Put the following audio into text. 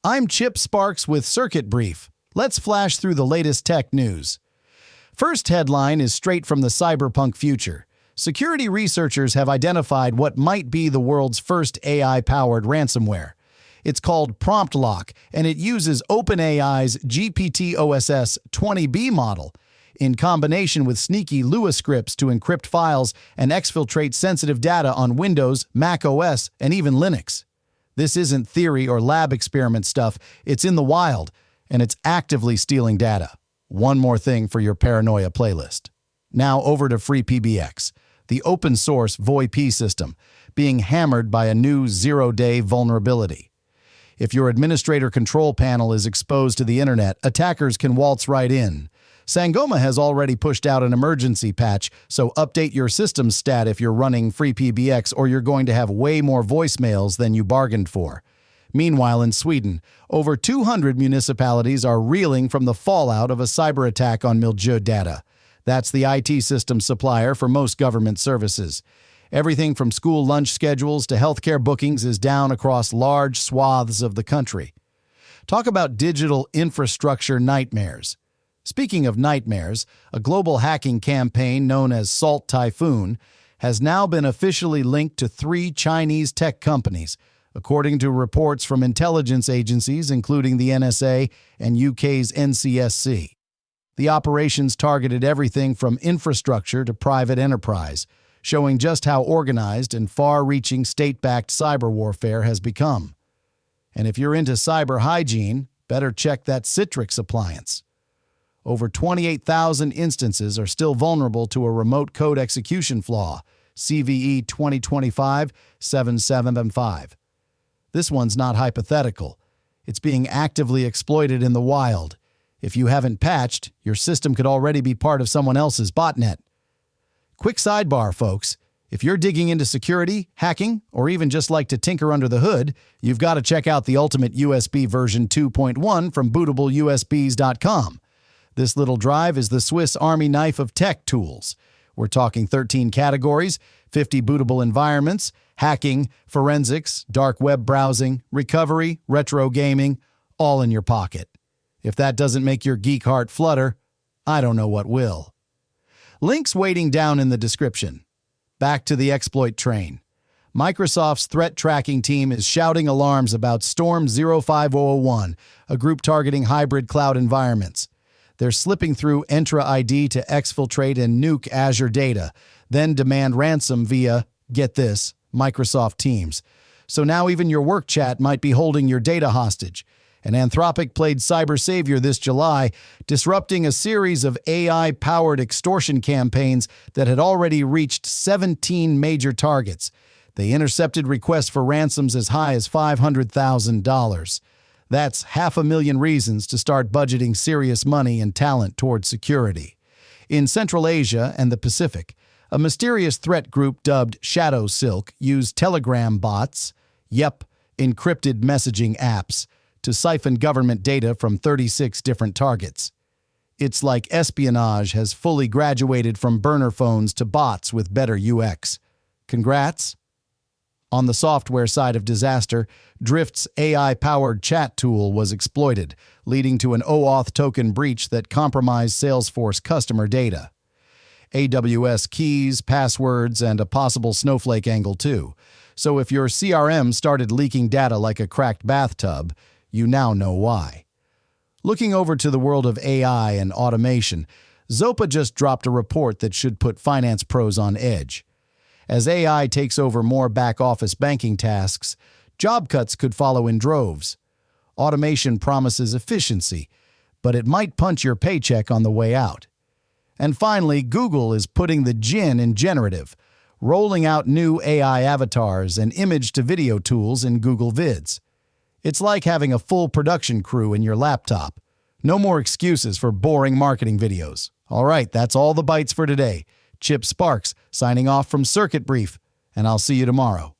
I'm Chip Sparks with Circuit Brief. Let's flash through the latest tech news. First headline is straight from the cyberpunk future. Security researchers have identified what might be the world's first AI-powered ransomware. It's called PromptLock, and it uses OpenAI's GPT OSes 20B model in combination with sneaky Lua scripts to encrypt files and exfiltrate sensitive data on Windows, Mac OS, and even Linux. This isn't theory or lab experiment stuff. It's in the wild, and it's actively stealing data. One more thing for your paranoia playlist. Now over to FreePBX, the open-source VoIP system, being hammered by a new zero-day vulnerability. If your administrator control panel is exposed to the internet, attackers can waltz right in. Sangoma has already pushed out an emergency patch, so update your system stat if you're running FreePBX or you're going to have way more voicemails than you bargained for. Meanwhile, in Sweden, over 200 municipalities are reeling from the fallout of a cyber attack on Miljödata. That's the IT system supplier for most government services. Everything from school lunch schedules to healthcare bookings is down across large swaths of the country. Talk about digital infrastructure nightmares. Speaking of nightmares, a global hacking campaign known as Salt Typhoon has now been officially linked to 3 Chinese tech companies, according to reports from intelligence agencies including the NSA and UK's NCSC. The operations targeted everything from infrastructure to private enterprise, showing just how organized and far-reaching state-backed cyber warfare has become. And if you're into cyber hygiene, better check that Citrix appliance. Over 28,000 instances are still vulnerable to a remote code execution flaw, CVE 2025-7775. This one's not hypothetical. It's being actively exploited in the wild. If you haven't patched, your system could already be part of someone else's botnet. Quick sidebar, folks. If you're digging into security, hacking, or even just like to tinker under the hood, you've got to check out the Ultimate USB version 2.1 from bootableusbs.com. This little drive is the Swiss Army knife of tech tools. We're talking 13 categories, 50 bootable environments, hacking, forensics, dark web browsing, recovery, retro gaming, all in your pocket. If that doesn't make your geek heart flutter, I don't know what will. Links waiting down in the description. Back to the exploit train. Microsoft's threat tracking team is shouting alarms about Storm 05001, a group targeting hybrid cloud environments. They're slipping through Entra ID to exfiltrate and nuke Azure data, then demand ransom via, get this, Microsoft Teams. So now even your work chat might be holding your data hostage. And Anthropic played cyber savior this July, disrupting a series of AI-powered extortion campaigns that had already reached 17 major targets. They intercepted requests for ransoms as high as $500,000. That's 500,000 reasons to start budgeting serious money and talent towards security. In Central Asia and the Pacific, a mysterious threat group dubbed Shadow Silk used Telegram bots, encrypted messaging apps, to siphon government data from 36 different targets. It's like espionage has fully graduated from burner phones to bots with better UX. Congrats! On the software side of disaster, Drift's AI-powered chat tool was exploited, leading to an OAuth token breach that compromised Salesforce customer data. AWS keys, passwords, and a possible Snowflake angle too. So if your CRM started leaking data like a cracked bathtub, you now know why. Looking over to the world of AI and automation, Zopa just dropped a report that should put finance pros on edge. As AI takes over more back-office banking tasks, job cuts could follow in droves. Automation promises efficiency, but it might punch your paycheck on the way out. And finally, Google is putting the gin in generative, rolling out new AI avatars and image-to-video tools in Google Vids. It's like having a full production crew in your laptop. No more excuses for boring marketing videos. All right, that's all the bites for today. Chip Sparks signing off from Circuit Brief, and I'll see you tomorrow.